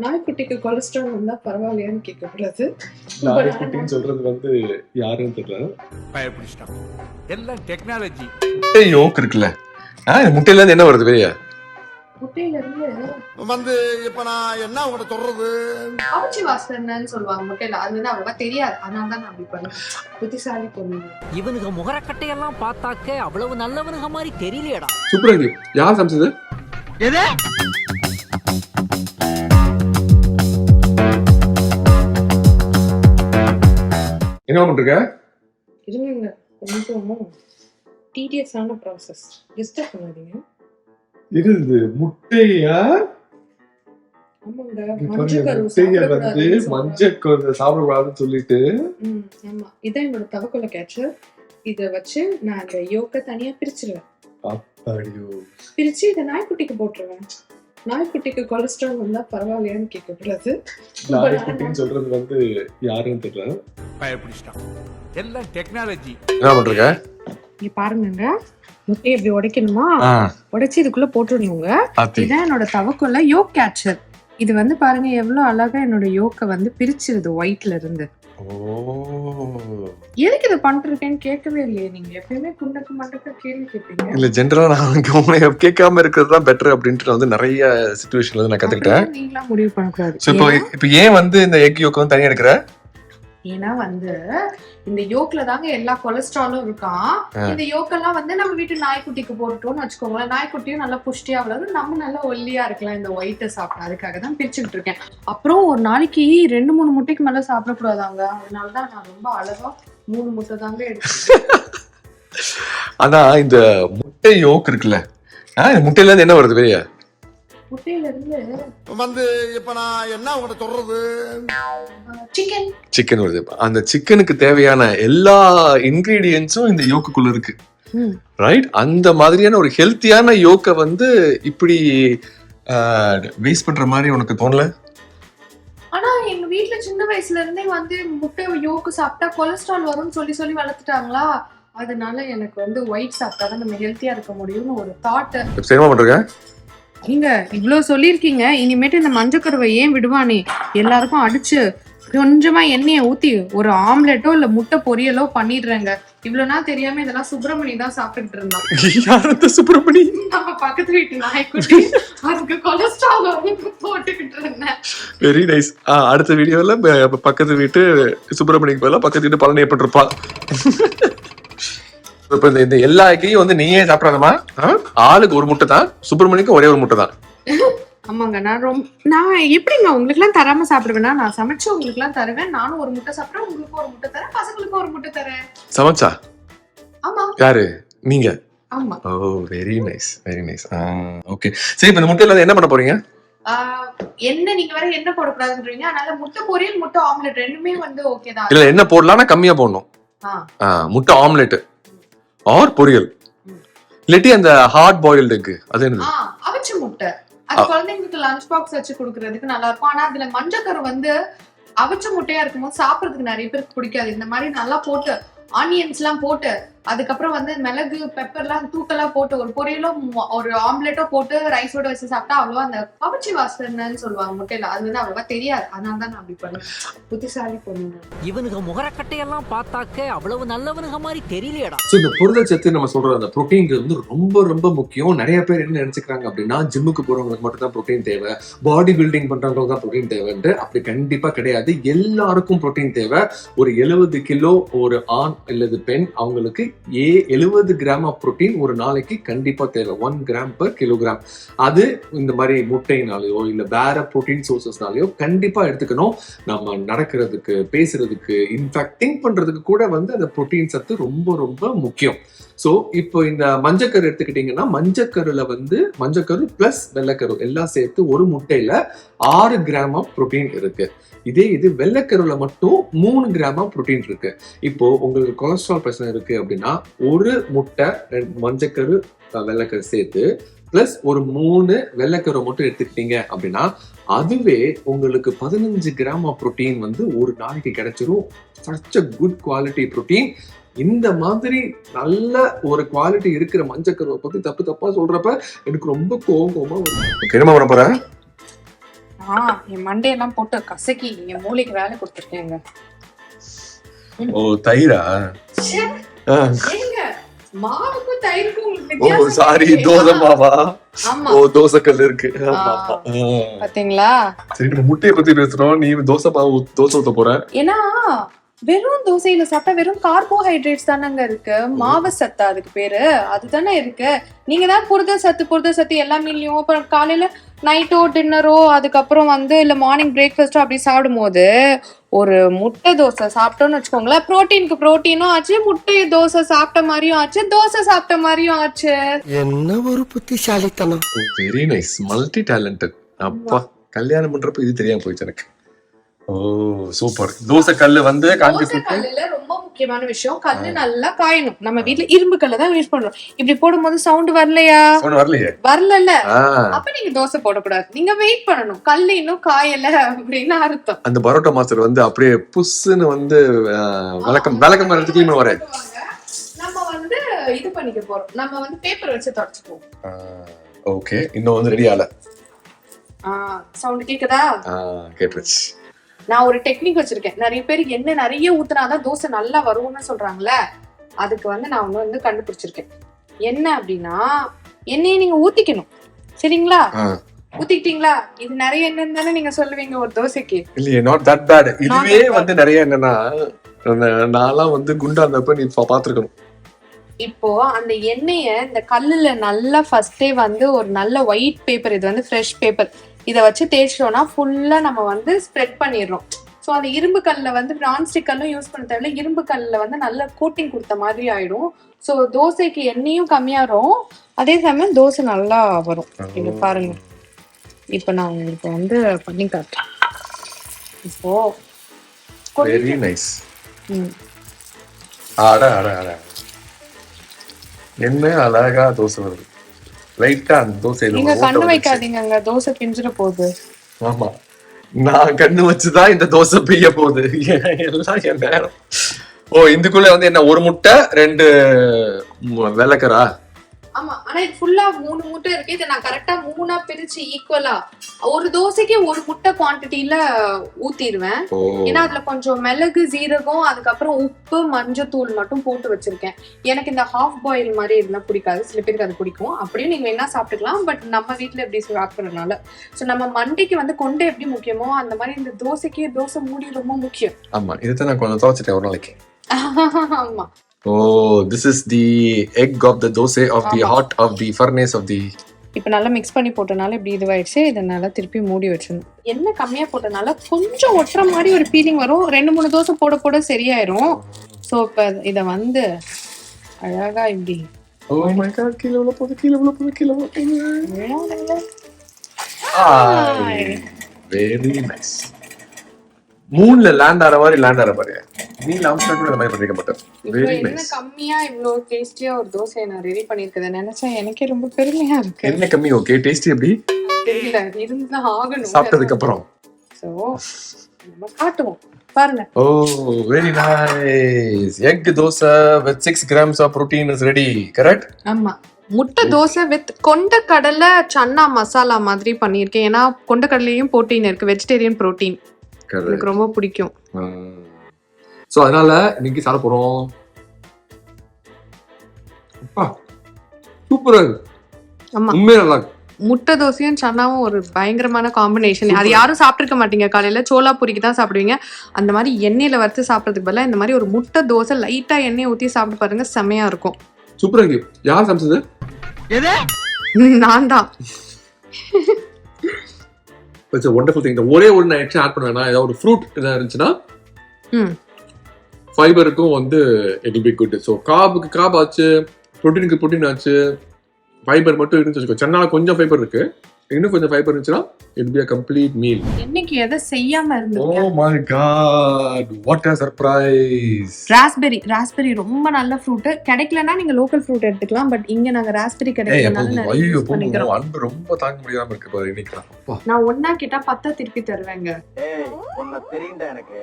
நாய்க்குட்டிக்கு cholesterol வந்தா பரவாயில்லையான்னு கேட்கக்கூடாது. நாய்க்குட்டின்னு சொல்றது வந்து யாருன்னு தெரியல. பயப்பிடிச்சிட்டான். எல்லாம் டெக்னாலஜி. முட்டை யோக் இருக்குல்ல, முட்டையில இருந்து என்ன வருது வெளியே? முட்டையில இருந்து வந்து இப்ப நான் என்ன உங்கள்கிட்ட சொல்றது, கவுச்சி வாசனைன்னு சொல்லுவாங்க முட்டையில. அது வந்து அவ்வளவா தெரியாது, அதனால தான் நான் அப்படி பண்ணேன். புத்திசாலி பொண்ணு. இவனுக்கு முகரக்கட்டையெல்லாம் பார்த்தாக்க அவ்வளவு நல்லவனுங்க மாதிரி தெரியலையடா. சூப்பரா யார் சமைச்சது? எது? என்ன பண்றீங்க? இருங்க, கொஞ்சம் டீடியஸான ப்ராசஸ். டிஸ்டர்ப் பண்ணாதீங்க. இது முட்டையா? ஆமாங்க, முட்டைய வந்து மஞ்சக்கரு சாப்பிடக்கூடாதுன்னு சொல்லிட்டு. ஆமா, இதான் என்னோட தவக்கொலை கேச்சர். இத வச்சு நான் அந்த யோக்க தனியா பிரிச்சிருவேன். அப்படியோ? பிரிச்சு இதை நாய்க்குட்டிக்கு போட்டுருவேன். நாய்க்குட்டிக்கு கொலஸ்ட்ரால் வந்தா பரவாயில்லையான்னு கேட்கக்கூடாது. நாய்க்குட்டின்னு சொல்றது வந்து யாருன்னு தெரியல. பயப்பிடிச்சிட்டான். எல்லாம் டெக்னாலஜி. என்ன பண்றீங்க? இங்க பாருங்க, முட்டையை இப்படி உடைக்கணுமா, உடைச்சு இதுக்குள்ள போட்டுடணுங்க. இதான் என்னோட தவக்கொலை யோக் கேச்சர். இது வந்து பாருங்க எவ்வளவு அழகா என்னோட யோக்க வந்து பிரிச்சிருது ஒயிட்ல இருந்து. எதுக்கு இதை பண்றேன்னு கேட்கவே இல்லையே நீங்க. எப்பயுமே குண்டக்கு மண்டக்க கேள்வி கேட்பீங்க. இல்ல, ஜென்ரலா நான் கேட்காம இருக்கிறது தான் பெட்டர் அப்படின்ட்டு வந்து நிறைய சிச்சுவேஷன்ல வந்து நான் கத்துக்கிட்டேன். நீங்களா முடிவு பண்ணக்கூடாது. இப்போ ஏன் வந்து இந்த எக் யோக் வந்து தனியா எடுக்கிற? ஏன்னா வந்து இந்த யோக்ல தாங்க எல்லா கொலஸ்ட்ராலும் இருக்கான். இந்த யோக்கெல்லாம் வந்து நம்ம வீட்டு நாய்க்குட்டிக்கு போட்டுட்டோம்னு வச்சுக்கோங்களேன், நாய்க்குட்டியும் நல்லா புஷ்டியா வளரும், நம்ம நல்லா ஒல்லியா இருக்கலாம் இந்த ஒயிட்டை சாப்பிட. அதுக்காக தான் பிரிச்சுக்கிட்டு இருக்கேன். அப்புறம் ஒரு நாளைக்கு 2-3 முட்டைக்கு மேல சாப்பிடக்கூடாதாங்க. அதனாலதான் நான் ரொம்ப அழகா 3 முட்டை தாங்க எடுத்தேன். ஆனா இந்த முட்டை யோக் இருக்குல்ல, முட்டையில இருந்து என்ன வருது வெளியே? முட்டையில இருந்து வந்து இப்ப நான் என்ன உங்கள்கிட்ட சொல்றது, சிக்கன் வருது. அந்த சிக்கனுக்கு தேவையான எல்லா இன்கிரீடியன்ஸும் இந்த யோக்குள்ள இருக்கு, ரைட்? அந்த மாதிரியான ஒரு ஹெல்த்தியான யோக்க வந்து இப்படி வேஸ்ட் பண்ற மாதிரி உனக்கு தோணல? ஆனா எங்க வீட்டுல சின்ன வயசுல இருந்தே வந்து முட்டை யோக்கு சாப்பிட்டா கொலஸ்ட்ரால் வரும்னு சொல்லி சொல்லி வளர்த்துட்டாங்களா. அதனால எனக்கு வந்து ஒயிட் சாப்பிட்டாதான் நம்ம ஹெல்த்தியா இருக்க முடியும்னு ஒரு தாட். சரிமா பண்றீங்க? நீங்க இவ்வளவு சொல்லிருக்கீங்க, இனிமேட்டு இந்த மஞ்சக்கருவை ஏன் விடுவானே, எல்லாருக்கும் அடிச்சு கொஞ்சமா எண்ணெயை ஊத்தி ஒரு ஆம்லெட்டோ இல்ல முட்டை பொரியலோ பண்ணிடுறேங்க. இவ்வளவு நாள் தெரியாம இதெல்லாம் சுப்பிரமணி தான் சாப்பிட்டுட்டு இருந்தான். சுப்பிரமணி நம்ம பக்கத்து வீட்டு நாய்க்குட்டி, அதுக்கு கொலஸ்ட்ரால் போட்டுக்கிட்டு இருந்தேன். Very nice. அடுத்த வீடியோல பக்கத்து வீட்டு சுப்பிரமணிக்கு பதிலா பக்கத்து வீட்டு பழனி ஏற்பட்டிருப்பா. இப்ப இந்த எல்லா எக்கையும் வந்து நீயே சாப்பிடாதமா? ஆளுக்கு ஒரு முட்டை தான், சுப்பிரமணிக்கு ஒரே ஒரு முட்டை தான். ஆமாங்க, நான் எப்படிங்க உங்களுக்கு எல்லாம் தராம சாப்பிடுவேன்னா, நான் சமைச்சு உங்களுக்கு எல்லாம் தருவேன். நானும் ஒரு முட்டை சாப்பிடுறேன், உங்களுக்கு ஒரு முட்டை தரேன், பசங்களுக்கு ஒரு முட்டை தரேன். சமைச்சா? ஆமா. யாரு? நீங்க? ஆமா. Oh, very nice, very nice. Okay, சரி. இப்ப இந்த முட்டையில என்ன பண்ண போறீங்க? என்ன நீங்க வேற என்ன போடக்கூடாதுன்றீங்க, அதனால முட்டை பொரியல் முட்டை ஆம்லெட் ரெண்டுமே வந்து ஓகே தான். இல்ல, என்ன போடலாம்னா கம்மியா போடணும். முட்டை ஆம்லெட் ஆர் பொரியல், இல்லாட்டி அந்த ஹார்ட் பாயில்டு எக். அது என்னது? அவிச்ச முட்டை. அது குழந்தைங்களுக்கு லஞ்ச் பாக்ஸ் வச்சு கொடுக்கறதுக்கு நல்லா இருக்கும். ஆனா அதுல மஞ்சக்கரு வந்து அவிச்ச முட்டையா இருக்கும்போது சாப்பிடறதுக்கு நிறைய பேருக்கு பிடிக்காது. இந்த மாதிரி நல்லா போட்டு ஆனியன்ஸ் எல்லாம் போட்டு, அதுக்கப்புறம் வந்து மிளகு பெப்பர்லாம் தூக்கெல்லாம் போட்டு ஒரு பொரியலோ ஒரு ஆம்லெட்டோ போட்டு ரைஸோட வச்சு சாப்பிட்டா அவ்வளவா அந்த கவுச்சி வாசனைன்னு சொல்லுவாங்க முட்டையில. அது வந்து அவ்வளவா தெரியாது, அதனால தான் நான் அப்படி பண்ணேன். புத்திசாலி பொண்ணு. இவனுக்கு முகரக்கட்டையெல்லாம் பார்த்தாக்க அவ்வளவு நல்லவனுங்க மாதிரி தெரியலையடா. இந்த புரதச்சத்து நம்ம சொல்ற அந்த புரோட்டீன் வந்து ரொம்ப ரொம்ப முக்கியம். நிறைய பேர் என்ன நினைச்சுக்கிறாங்க அப்படின்னா, ஜிம்முக்கு போறவங்களுக்கு மட்டும் தான் புரோட்டீன் தேவை, பாடி பில்டிங் பண்றவங்களுக்கு தான் புரோட்டீன் தேவைன்ட்டு. அப்படி கண்டிப்பா கிடையாது. எல்லாருக்கும் புரோட்டீன் தேவை. ஒரு 70 கிலோ ஒரு ஆண் அல்லது பெண், அவங்களுக்கு 70 கிராம் ஆஃப் புரோட்டீன் ஒரு நாளைக்கு கண்டிப்பா தேவை. 1 கிராம் per கிலோகிராம். அது இந்த மாதிரி முட்டையினாலேயோ இல்ல வேற புரோட்டீன் சோர்சஸ்னாலேயோ கண்டிப்பா எடுத்துக்கணும். நம்ம நடக்கிறதுக்கு, பேசுறதுக்கு, இன்ஃபேக்ட் திங்க் பண்றதுக்கு கூட வந்து அந்த புரோட்டீன் சத்து ரொம்ப ரொம்ப முக்கியம். சோ இப்போ இந்த மஞ்சக்கரு எடுத்துக்கிட்டீங்கன்னா, மஞ்சக்கருல வந்து மஞ்சக்கரு பிளஸ் வெள்ளைக்கரு எல்லாம் சேர்த்து ஒரு முட்டையில 6 கிராம் ஆஃப் புரோட்டீன் இருக்கு. இதே இது வெள்ளைக்கருல மட்டும் 3 கிராம் ஆஃப் புரோட்டீன் இருக்கு. இப்போ உங்களுக்கு கொலஸ்ட்ரால் பிரச்சனை இருக்கு அப்படின்னா, ஒரு முட்டை மஞ்சக்கரு வெள்ளைக்கரு சேர்த்து பிளஸ் ஒரு 3 வெள்ளைக்கரு மட்டும் எடுத்துக்கிட்டீங்க அப்படின்னா, அதுவே உங்களுக்கு 15 கிராம் ஆஃப் புரோட்டீன் வந்து ஒரு நாளைக்கு கிடைச்சிரும். Such a good quality protein. இந்த மாதிரி நல்ல ஒரு குவாலிட்டி இருக்கிற மஞ்சக்கருவை பத்தி தப்பு தப்பா சொல்றப்ப எனக்கு ரொம்ப கோபமா வரும். என்ன பண்ண போற? என் மண்டையெல்லாம் போட்டு கசக்கி என் மூளைக்கு வேலை கொடுத்துருக்கேங்க. ஓ தயிரா? ஏங்க மாவுக்கும் தயிருக்கும் உங்களுக்கு ஓ வித்தியாசம் சாரி, தெரியலையா? தோசை மாவா? ஆமா. ஓ தோசை கல் இருக்கு. பாத்தீங்களா? சரி, நம்ம முட்டையை பத்தி பேசுறோம், நீ தோசை மாவு தோசை ஊத்த போற. ஏன்னா வெறும் தோசையில சாப்பிட்டா வெறும் கார்போஹைட்ரேட்ஸ் தானங்க இருக்கு, மாவு சத்து அதுக்கு பேரு, அதுதானே இருக்கு. நீங்க தான் புரத சத்து எல்லா மீன்லயும் அப்புறம் காலையில நைட்டோ டின்னரோ அதுக்கப்புறம் இல்ல மார்னிங் பிரேக்ஃபாஸ்டோ அப்படி சாப்பிடும் போது ஒரு முட்டை தோசை சாப்பிட்டோம்னு வச்சுக்கோங்களேன், புரோட்டீனுக்கு புரோட்டீனும் ஆச்சு, முட்டை தோசை சாப்பிட்ட மாதிரியும் ஆச்சு, தோசை சாப்பிட்ட மாதிரியும் ஆச்சு. என்ன ஒரு புத்திசாலித்தனம். Very nice, multi talented. அப்பா, கல்யாணம் பண்றப்ப இது தெரியாம போயிடுச்சு எனக்கு. ஓ சூப்பர். தோசை கல்லு காஞ்சி தோசை கல்லுல ரொம்ப முக்கியமான விஷயம், கல்லு நல்லா காயணும். நம்ம வீட்ல இரும்பு கல்ல தான் யூஸ் பண்றோம். இப்படி போடும்போது சவுண்ட் வரலையா? வரலையே. வரல. அப்ப நீங்க தோசை போடக்கூடாது, நீங்க வெயிட் பண்ணணும், கல்லு இன்னும் காயல அப்படின்னு அர்த்தம். அந்த பரோட்டா மாஸ்டர் அப்படியே புஷ்ன்னு விளக்கம் எடுத்துக்கீங்க வர. நம்ம இது பண்ணிக்க போறோம், நம்ம பேப்பர் வச்சு தொடச்சுப்போம். ஓகே, இன்னும் ரெடி ஆல. சவுண்ட் கேக்குதா? கேட்டுருச்சு. நான் ஒரு டெக்னிக் வச்சிருக்கேன். நிறைய பேர் எண்ணெய் நிறைய ஊத்துனாதான் தோசை நல்லா வரும்னு சொல்றாங்கல்ல, அதுக்கு நான் கண்டுபிடிச்சிருக்கேன். என்ன அப்படின்னா, எண்ணெயை நீங்க ஊத்திக்கணும், சரிங்களா? ஊத்திக்கிட்டீங்களா? இது நிறைய எண்ணெய் தானே நீங்க சொல்லுவீங்க ஒரு தோசைக்கு. இல்லையே, நாட் தட் பேட். இதுவே நிறைய என்னன்னா, நான்லாம் குண்டா இருந்தப்ப நீ பாத்துருக்கணும். இப்போ அந்த எண்ணெய இந்த கல்லுல நல்லா ஃபர்ஸ்டே ஒரு நல்ல ஒயிட் பேப்பர், இது ஃப்ரெஷ் பேப்பர், இதை வச்சு தேய்ச்சிட்டோம்னா ஃபுல்லா நம்ம ஸ்ப்ரெட் பண்ணிடுறோம். ஸோ அந்த இரும்பு கல்ல நான்ஸ்டிக் கல்லும் யூஸ் பண்ண தேவையில்ல, இரும்பு கல்ல நல்ல கோட்டிங் கொடுத்த மாதிரி ஆயிடும். ஸோ தோசைக்கு எண்ணெயும் கம்மியாகும், அதே சமயம் தோசை நல்லா வரும். இங்க பாருங்க, இப்போ நான் உங்களுக்கு பண்ணி காட்டுறேன். இப்போ வெரி நைஸ். அட அட அட, என்ன அழகா தோசை வருது. லைட்டா அந்த தோசையில நீங்க கண்ணு வைக்காதீங்க, தோசை பிஞ்சிர போகுது. ஆமா, நான் கண்ணு வச்சுதான் இந்த தோசை பெய்ய போகுது. எல்லாம் என் நேரம். ஓ, இதுக்குள்ள என்ன ஒரு முட்டை 2 வெள்ளக்கரா? ஆமா, ஆனா இது ஃபுல்லா 3 முட்டை இருக்கு. இதை நான் கரெக்டா 3ஆ பிரிச்சு ஈக்குவலா ஒரு தோசைக்கு 1 முட்டை குவான்டிட்டில ஊத்திடுவேன். ஏன்னா அதுல கொஞ்சம் மிளகு, ஜீரகம், அதுக்கப்புறம் உப்பு, மஞ்சத்தூள் மட்டும் போட்டு வச்சிருக்கேன். எனக்கு இந்த ஹாஃப் பாயில் மாதிரி இருந்தா பிடிக்காது, சில பேருக்கு அது பிடிக்கும். அப்படியே நீங்க என்ன சாப்பிட்டுக்கலாம், பட் நம்ம வீட்டுல எப்படி சாப்பிடுறதுனால சோ நம்ம மண்டைக்கு கொண்டை எப்படி முக்கியமோ அந்த மாதிரி இந்த தோசைக்கு தோசை மூடி ரொம்ப முக்கியம். ஆமா, இதுதான் நான் கொஞ்சம் துவைச்சிட்டேன் ஒரு நாளைக்கு. ஆமா. Oh, this is the egg of the dosa of the heart of the furnace of the. இப்போ நல்லா மிக்ஸ் பண்ணி போட்டனால இப்படி இதுவாயிடுச்சு. இதை நல்லா திருப்பி மூடி வச்சிடணும். எண்ணெய் கம்மியா போட்டனால கொஞ்சம் ஒட்டுற மாதிரி ஒரு ஃபீலிங் வரும். 2-3 தோசை போட போட சரியாயிரும். ஸோ இப்போ இதை அழகா இப்படி. Oh my god, கீழே போகுது. Very nice. மூணுல லேண்ட் ஆற பாரு. நீ லாம்ஸ்டா கூட இந்த மாதிரி பண்ணிக்க மாட்டேன். Very nice. என்ன கம்மியா இவ்ளோ டேஸ்டியா ஒரு தோசையை நான் ரெடி பண்ணிருக்கேன் நினைச்சா எனக்கே ரொம்ப பெருமையா இருக்கு. என்ன கம்மி? ஓகே, டேஸ்டி எப்படி தெரியல, இருந்தா ஆகணும் சாப்பிட்டதுக்கு அப்புறம். சோ நம்ம காட்டுவோம் பாருங்க. Oh very nice. Egg dosa with 6 grams of protein is ready, correct? ஆமா, முட்டை தோசை வித் கொண்டக்கடலை சன்னா மசாலா மாதிரி பண்ணியிருக்கேன். ஏன்னா கொண்டக்கடலையும் புரோட்டீன் இருக்கு, வெஜிடேரியன் புரோட்டீன் எனக்கு ரொம்ப பிடிக்கும். சோ அதனால இன்னைக்கு சாப்பிட போறோம். அப்பா சூப்பரா இருக்கு. ஆமா, உண்மையா நல்லா இருக்கு. முட்டை தோசையும் சன்னாவும் ஒரு பயங்கரமான காம்பினேஷன். அது யாரும் சாப்பிட்டுருக்க மாட்டீங்க. காலையில சோளா பூரிக்கு தான் சாப்பிடுவீங்க. அந்த மாதிரி எண்ணெயில வறுத்து சாப்பிட்றதுக்கு பதிலாக இந்த மாதிரி ஒரு முட்டை தோசை லைட்டா எண்ணெய் ஊற்றி சாப்பிட்டு பாருங்க, செமையா இருக்கும். சூப்பரா இருக்கு. யார் சமைச்சது? நான் தான். It's a wonderful thing. The ஒரே ஒரு நான் எக்ஸ்ட்ரா ஆட் பண்ணுவேன்னா, ஏதாவது ஒரு ஃப்ரூட் ஏதாவது இருந்துச்சுன்னா ஃபைபருக்கும் it will be good. So காபுக்கு காப் ஆச்சு, ப்ரோட்டீனுக்கு ப்ரோட்டீன் ஆச்சு, ஃபைபர் மட்டும் இருந்துச்சு வச்சுக்கோ. சென்னால கொஞ்சம் ஃபைபர் இருக்கு, இன்னும் கொஞ்சம் ஃபைபர் இருந்துச்சுன்னா it will be a complete meal. இன்னைக்கு எதை செய்யாம இருந்தீங்க? Oh my god, what a surprise. Raspberry ரொம்ப நல்ல ஃப்ரூட். கிடைக்கலனா நீங்க லோக்கல் ஃப்ரூட் எடுத்துக்கலாம், பட் இங்க நாங்க ராஸ்பெரி கிடைக்கலனால யூஸ் பண்ணிக்கிறோம். அன்பு ரொம்ப தாங்க முடியாம இருக்கு பாரு இன்னைக்கு. அப்பா, நான் ஒண்ணா கிட்ட 10 திருப்பி தருவேங்க. ஏய், உன்ன தெரியும்டா எனக்கு.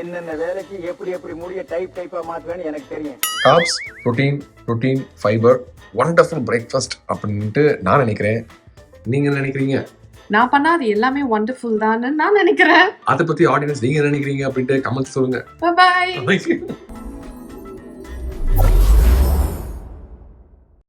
என்னென்ன வேலைக்கு எப்படி முடிய டைப்பா மாத்துவேன்னு எனக்கு தெரியும். Corps, protein, fibre, wonderful breakfast அப்படின்ட்டு நான் நினைக்கிறேன். நீங்க என்ன நினைக்கிறீங்க? நான் பண்ணா அது எல்லாமே ஒண்டர்ஃபுல் தான் நான் நினைக்கிறேன். அதை பத்தி ஆடியன்ஸ் நீங்க என்ன நினைக்கிறீங்க அப்படின்ட்டு கமெண்ட் சொல்லுங்க. பாய்.